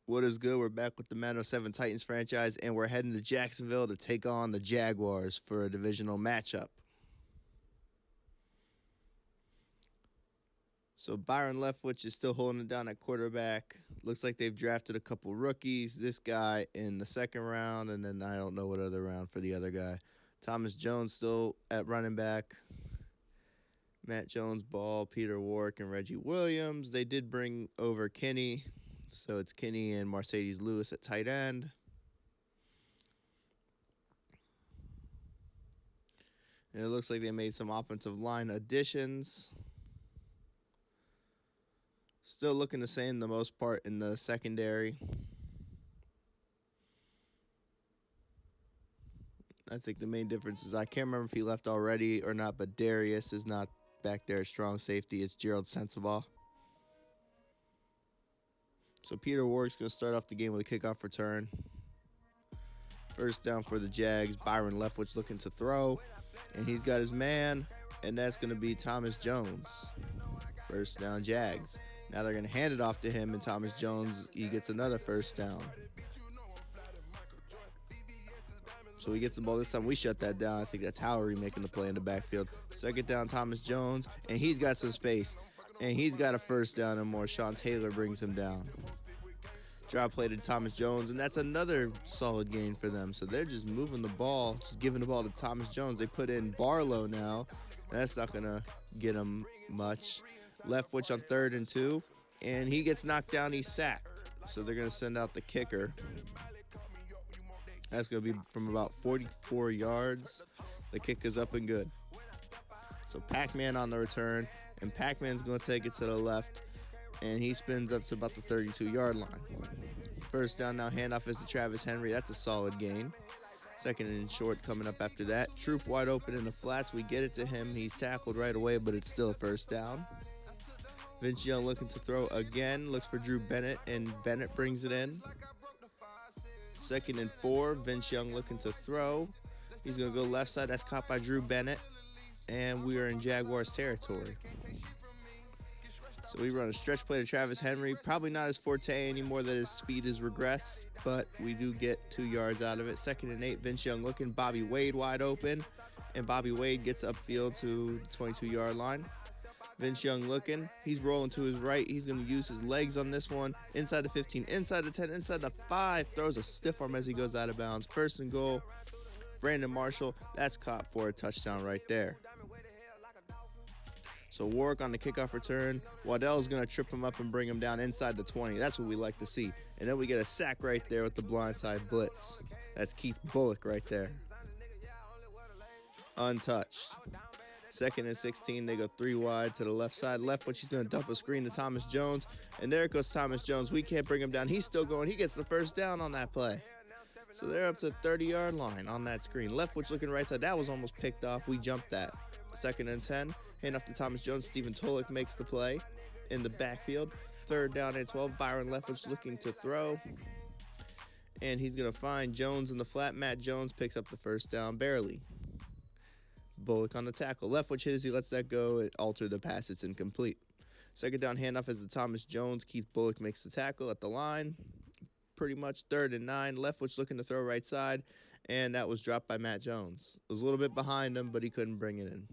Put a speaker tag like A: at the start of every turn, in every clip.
A: What is good? We're back with the Madden 07 Titans franchise, and we're heading to Jacksonville to take on the Jaguars for a divisional matchup. So Byron Leftwich is still holding it down at quarterback. Looks like they've drafted a couple rookies. This guy in the second round, and then I don't know what other round for the other guy. Thomas Jones still at running back. Matt Jones, Ball, Peter Warrick, and Reggie Williams. They did bring over Kenny. So it's Kenny and Mercedes Lewis at tight end. And it looks like they made some offensive line additions. Still looking the same the most part in the secondary. I think the main difference is I can't remember if he left already or not, but Darius is not back there at strong safety. It's Gerald Sensabaugh. So Peter Warrick's going to start off the game with a kickoff return. First down for the Jags. Byron Leftwich looking to throw. And he's got his man, and that's going to be Thomas Jones. First down, Jags. Now they're going to hand it off to him, and Thomas Jones, he gets another first down. So he gets the ball this time. We shut that down. I think that's Howery making the play in the backfield. Second down, Thomas Jones, and he's got some space. And he's got a first down and more. Sean Taylor brings him down. Drop play to Thomas Jones, and that's another solid gain for them. So they're just moving the ball, just giving the ball to Thomas Jones. They put in Barlow now. That's not going to get him much. Leftwich on 3rd and 2, and he gets knocked down. He's sacked. So they're going to send out the kicker. That's going to be from about 44 yards. The kick is up and good. So Pac-Man on the return, and Pac-Man's going to take it to the left, and he spins up to about the 32-yard line. First down now, handoff is to Travis Henry. That's a solid gain. Second and short coming up after that. Troop wide open in the flats. We get it to him. He's tackled right away, but it's still a first down. Vince Young looking to throw again. Looks for Drew Bennett, and Bennett brings it in. 2nd and 4. Vince Young looking to throw. He's going to go left side. That's caught by Drew Bennett. And we are in Jaguars territory. So we run a stretch play to Travis Henry. Probably not his forte anymore that his speed has regressed, but we do get 2 yards out of it. 2nd and 8, Vince Young looking. Bobby Wade wide open, and Bobby Wade gets upfield to the 22-yard line. Vince Young looking. He's rolling to his right. He's going to use his legs on this one. Inside the 15, inside the 10, inside the 5. Throws a stiff arm as he goes out of bounds. 1st and goal. Brandon Marshall, that's caught for a touchdown right there. So Warrick on the kickoff return. Waddell's going to trip him up and bring him down inside the 20. That's what we like to see. And then we get a sack right there with the blindside blitz. That's Keith Bullock right there. Untouched. 2nd and 16. They go 3 wide to the left side. Leftwich, he's going to dump a screen to Thomas Jones. And there goes Thomas Jones. We can't bring him down. He's still going. He gets the first down on that play. So they're up to the 30-yard line on that screen. Leftwich looking right side. That was almost picked off. We jumped that. 2nd and 10. Hand off to Thomas Jones. Stephen Tolick makes the play in the backfield. 3rd down and 12. Byron Leftwich looking to throw. And he's going to find Jones in the flat. Matt Jones picks up the first down barely. Bullock on the tackle. Leftwich hit as he lets that go. It altered the pass. It's incomplete. 2nd down handoff is to Thomas Jones. Keith Bullock makes the tackle at the line. Pretty much 3rd and 9. Leftwich looking to throw right side. And that was dropped by Matt Jones. It was a little bit behind him, but he couldn't bring it in.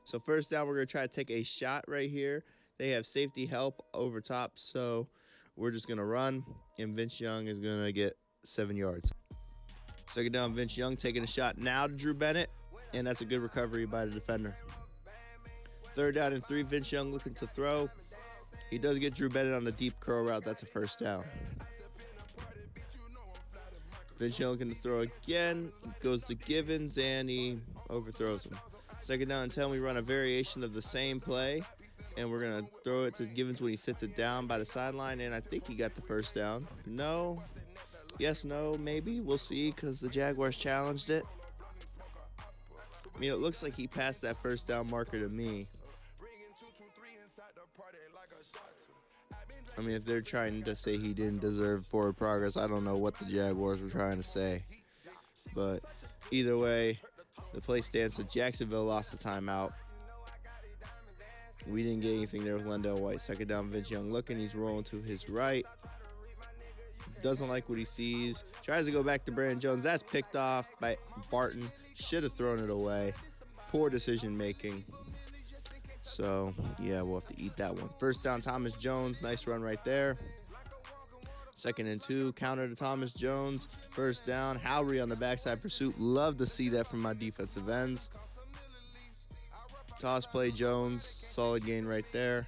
A: So first down, we're going to try to take a shot right here. They have safety help over top, so we're just going to run, and Vince Young is going to get 7 yards. 2nd down, Vince Young taking a shot now to Drew Bennett, and that's a good recovery by the defender. 3rd down and 3, Vince Young looking to throw. He does get Drew Bennett on the deep curl route. That's a first down. Vince Young looking to throw again. Goes to Givens, and he overthrows him. 2nd down and 10, we run a variation of the same play, and we're going to throw it to Givens when he sits it down by the sideline, and I think he got the first down. No. Yes, no, maybe. We'll see because the Jaguars challenged it. I mean, it looks like he passed that first down marker to me. I mean, if they're trying to say he didn't deserve forward progress, I don't know what the Jaguars were trying to say. But either way, the play stands. So Jacksonville lost the timeout. We didn't get anything there with Lendell White. 2nd down, Vince Young looking. He's rolling to his right. Doesn't like what he sees. Tries to go back to Brandon Jones. That's picked off by Barton. Should have thrown it away. Poor decision making. So, yeah, we'll have to eat that one. First down, Thomas Jones. Nice run right there. 2nd and 2. Counter to Thomas Jones. First down. Howry on the backside pursuit. Love to see that from my defensive ends. Toss play, Jones. Solid gain right there.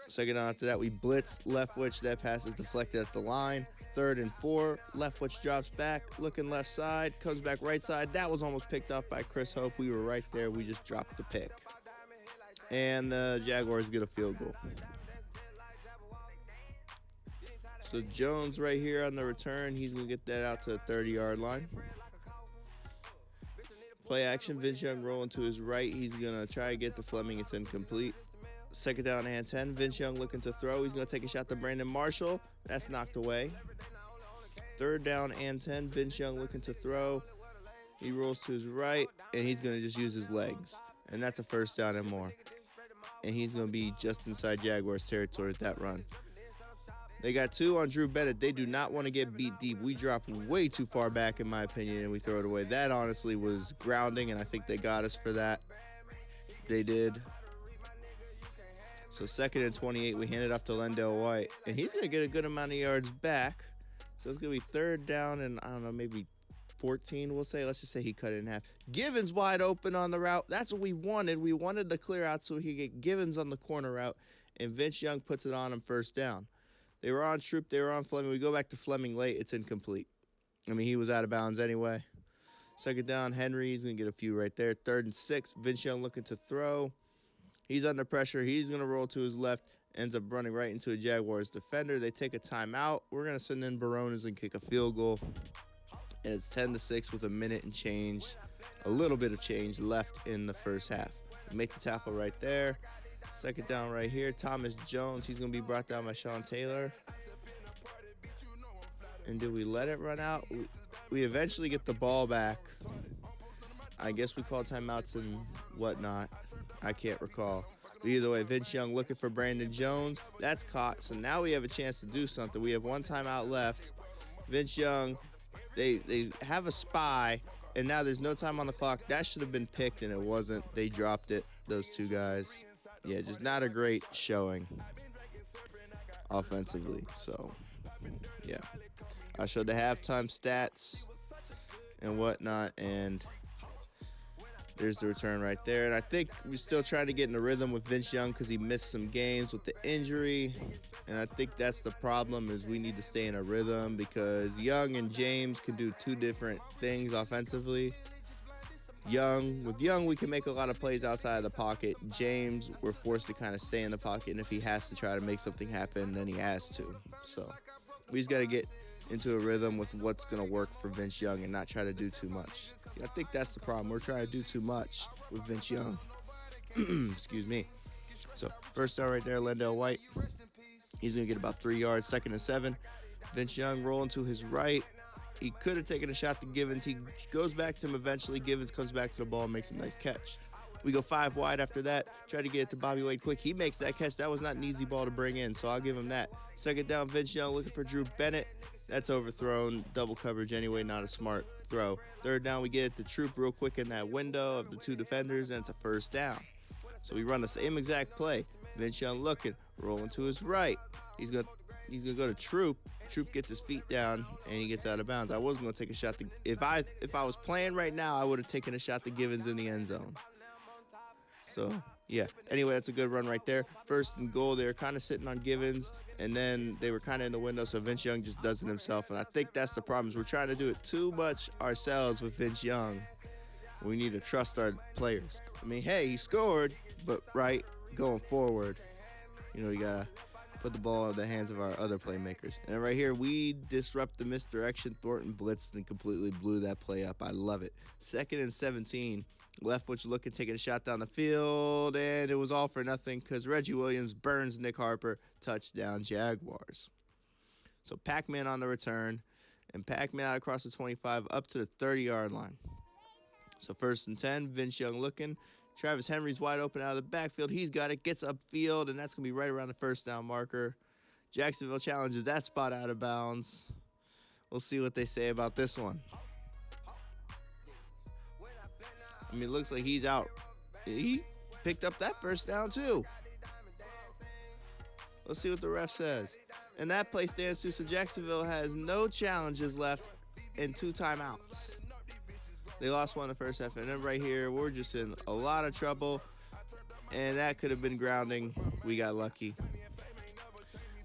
A: 2nd down after that, we blitz left witch. That pass is deflected at the line. 3rd and 4. Left witch drops back. Looking left side. Comes back right side. That was almost picked off by Chris Hope. We were right there. We just dropped the pick. And the Jaguars get a field goal. So Jones right here on the return. He's going to get that out to the 30-yard line. Play action. Vince Young rolling to his right. He's going to try to get to Fleming. It's incomplete. 2nd down and 10. Vince Young looking to throw. He's going to take a shot to Brandon Marshall. That's knocked away. 3rd down and 10. Vince Young looking to throw. He rolls to his right, and he's going to just use his legs. And that's a 1st down and more. And he's going to be just inside Jaguars territory with that run. They got 2 on Drew Bennett. They do not want to get beat deep. We dropped way too far back, in my opinion, and we throw it away. That honestly was grounding, and I think they got us for that. They did. So 2nd and 28, we hand it off to Lendell White, and he's going to get a good amount of yards back. So it's going to be 3rd down and, I don't know, maybe 14, we'll say. Let's just say he cut it in half. Givens wide open on the route. That's what we wanted. We wanted the clear out so he could get Givens on the corner route, and Vince Young puts it on him 1st down. They were on Troop. They were on Fleming. We go back to Fleming late. It's incomplete. I mean, he was out of bounds anyway. 2nd down, Henry. He's going to get a few right there. 3rd and 6. Vince Young looking to throw. He's under pressure. He's going to roll to his left. Ends up running right into a Jaguars defender. They take a timeout. We're going to send in Barones and kick a field goal. And it's 10-6 with a minute and change. A little bit of change left in the first half. Make the tackle right there. 2nd down right here. Thomas Jones. He's going to be brought down by Sean Taylor. And did we let it run out? We eventually get the ball back. I guess we call timeouts and whatnot. I can't recall. But either way, Vince Young looking for Brandon Jones. That's caught. So now we have a chance to do something. We have 1 timeout left. Vince Young, they have a spy, and now there's no time on the clock. That should have been picked, and it wasn't. They dropped it, those 2 guys. Yeah, just not a great showing offensively. So, yeah. I showed the halftime stats and whatnot, and there's the return right there. And I think we're still trying to get in the rhythm with Vince Young because he missed some games with the injury. And I think that's the problem, is we need to stay in a rhythm because Young and James can do 2 different things offensively. With Young, we can make a lot of plays outside of the pocket. James, we're forced to kind of stay in the pocket, and if he has to try to make something happen, then he has to. So we just got to get into a rhythm with what's going to work for Vince Young and not try to do too much. I think that's the problem. We're trying to do too much with Vince Young. Excuse me. So first down right there, Lendell White. He's going to get about 3 yards. 2nd and 7. Vince Young rolling to his right. He could have taken a shot to Givens. He goes back to him eventually. Givens comes back to the ball and makes a nice catch. We go 5 wide after that. Try to get it to Bobby Wade quick. He makes that catch. That was not an easy ball to bring in, so I'll give him that. 2nd down, Vince Young looking for Drew Bennett. That's overthrown. Double coverage anyway, not a smart throw. 3rd down, we get it to Troop real quick in that window of the 2 defenders, and it's a 1st down. So we run the same exact play. Vince Young looking, rolling to his right. He's gonna go to Troop. Troop gets his feet down and he gets out of bounds. I wasn't gonna take a shot to. If I was playing right now, I would have taken a shot to Givens in the end zone. So yeah. Anyway, that's a good run right there. 1st and goal. They were kind of sitting on Givens, and then they were kind of in the window. So Vince Young just does it himself, and I think that's the problem. Is we're trying to do it too much ourselves with Vince Young. We need to trust our players. I mean, hey, he scored, but right going forward, you gotta put the ball in the hands of our other playmakers. And right here, we disrupt the misdirection. Thornton blitzed and completely blew that play up. I love it. 2nd and 17. Left witch looking, taking a shot down the field, and it was all for nothing because Reggie Williams burns Nick Harper. Touchdown, Jaguars. So Pac-Man on the return, and Pac-Man out across the 25 up to the 30-yard line. So 1st and 10, Vince Young looking. Travis Henry's wide open out of the backfield. He's got it, gets upfield, and that's going to be right around the 1st down marker. Jacksonville challenges that spot out of bounds. We'll see what they say about this one. I mean, it looks like he's out. He picked up that first down, too. Let's see what the ref says. And that play stands to, so Jacksonville has no challenges left and 2 timeouts. They lost one in the first half, and then right here, we're just in a lot of trouble. And that could have been grounding. We got lucky.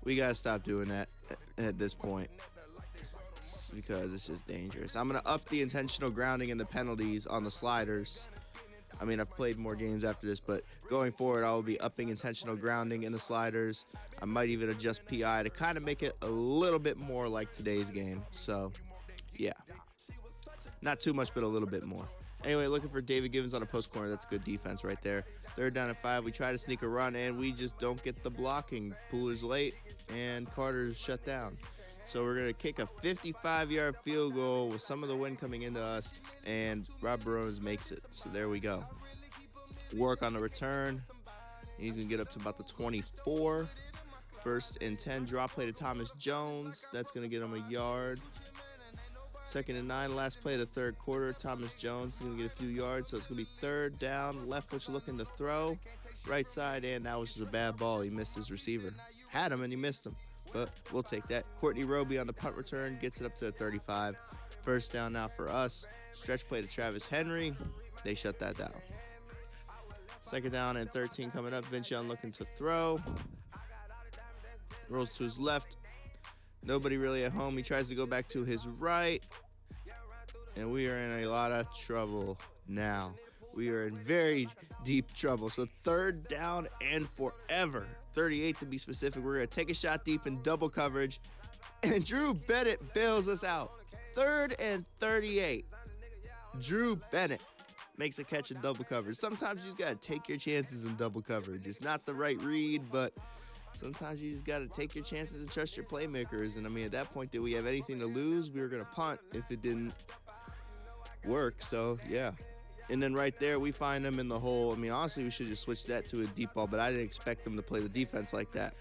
A: We got to stop doing that at this point because it's just dangerous. I'm going to up the intentional grounding and the penalties on the sliders. I mean, I've played more games after this, but going forward, I will be upping intentional grounding in the sliders. I might even adjust PI to kind of make it a little bit more like today's game. So, yeah. Not too much, but a little bit more. Anyway, looking for David Givens on a post corner. That's good defense right there. 3rd down and 5. We try to sneak a run, and we just don't get the blocking. Pooler's late, and Carter's shut down. So we're going to kick a 55-yard field goal with some of the wind coming into us, and Rob Barones makes it. So there we go. Work on the return. He's going to get up to about the 24. 1st and 10. Drop play to Thomas Jones. That's going to get him a yard. 2nd and 9. Last play of the 3rd quarter. Thomas Jones is going to get a few yards. So it's going to be 3rd down. Left foot looking to throw. Right side, and that was just a bad ball. He missed his receiver. Had him, and he missed him. But we'll take that. Courtney Roby on the punt return gets it up to 35. 1st down now for us. Stretch play to Travis Henry. They shut that down. 2nd down and 13 coming up. Vince Young looking to throw. Rolls to his left. Nobody really at home. He tries to go back to his right. And we are in a lot of trouble now. We are in very deep trouble. So 3rd down and forever. 38 to be specific. We're going to take a shot deep in double coverage. And Drew Bennett bails us out. 3rd and 38. Drew Bennett makes a catch in double coverage. Sometimes you just got to take your chances in double coverage. It's not the right read, but sometimes you just got to take your chances and trust your playmakers. And, I mean, at that point, did we have anything to lose? We were going to punt if it didn't work. So, yeah. And then right there, we find them in the hole. I mean, honestly, we should just switch that to a deep ball, but I didn't expect them to play the defense like that.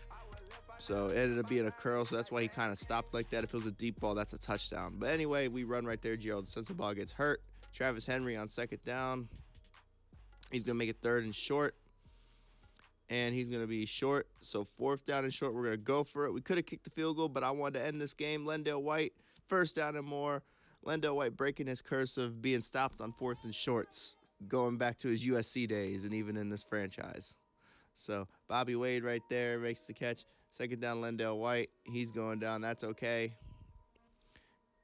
A: So it ended up being a curl, so that's why he kind of stopped like that. If it was a deep ball, that's a touchdown. But anyway, we run right there. Gerald Sensabaugh gets hurt. Travis Henry on 2nd down. He's going to make it 3rd and short. And he's going to be short. So 4th down and short, we're going to go for it. We could have kicked the field goal, but I wanted to end this game. Lendale White, 1st down and more. Lendale White breaking his curse of being stopped on 4th and shorts, going back to his USC days and even in this franchise. So Bobby Wade right there makes the catch. 2nd down, Lendale White. He's going down. That's okay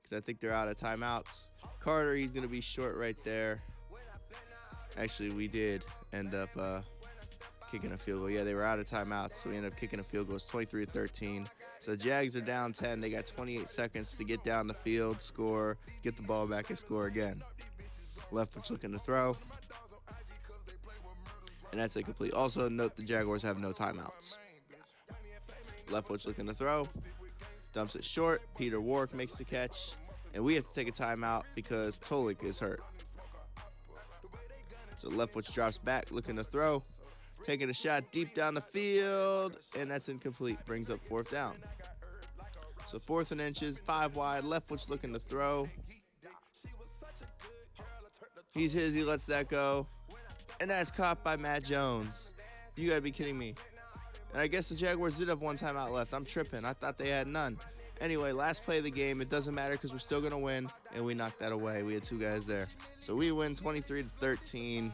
A: because I think they're out of timeouts. Carter, he's going to be short right there. Actually, we did end up kicking a field goal. Yeah, they were out of timeouts, so we ended up kicking a field goal. It's 23-13. So Jags are down 10. They got 28 seconds to get down the field, score, get the ball back, and score again. Left foot's looking to throw. And that's incomplete. Also, note the Jaguars have no timeouts. Left foot's looking to throw. Dumps it short. Peter Warwick makes the catch. And we have to take a timeout because Tolik is hurt. So left foot drops back, looking to throw. Taking a shot deep down the field, and that's incomplete. Brings up 4th down. So 4th and inches, 5 wide. Left foot's looking to throw. He's his. He lets that go. And that's caught by Matt Jones. You got to be kidding me. And I guess the Jaguars did have 1 timeout left. I'm tripping. I thought they had none. Anyway, last play of the game. It doesn't matter because we're still going to win, and we knocked that away. We had 2 guys there. So we win 23-13.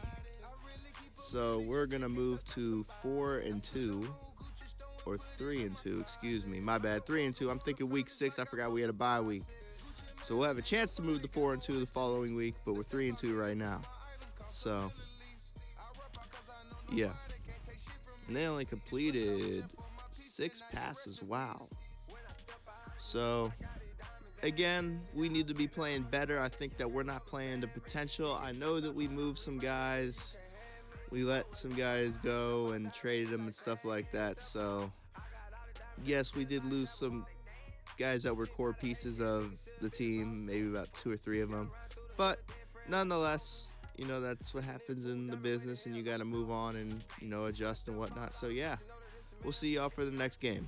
A: So we're going to move to 4-2, or 3-2, excuse me. My bad, 3-2. I'm thinking week 6. I forgot we had a bye week. So we'll have a chance to move to 4-2 the following week, but we're 3-2 right now. So, yeah. And they only completed 6 passes. Wow. So, again, we need to be playing better. I think that we're not playing to potential. I know that we moved some guys. We let some guys go and traded them and stuff like that. So, yes, we did lose some guys that were core pieces of the team, maybe about 2 or 3 of them. But nonetheless, you know, that's what happens in the business, and you got to move on and, you know, adjust and whatnot. So, yeah, we'll see y'all for the next game.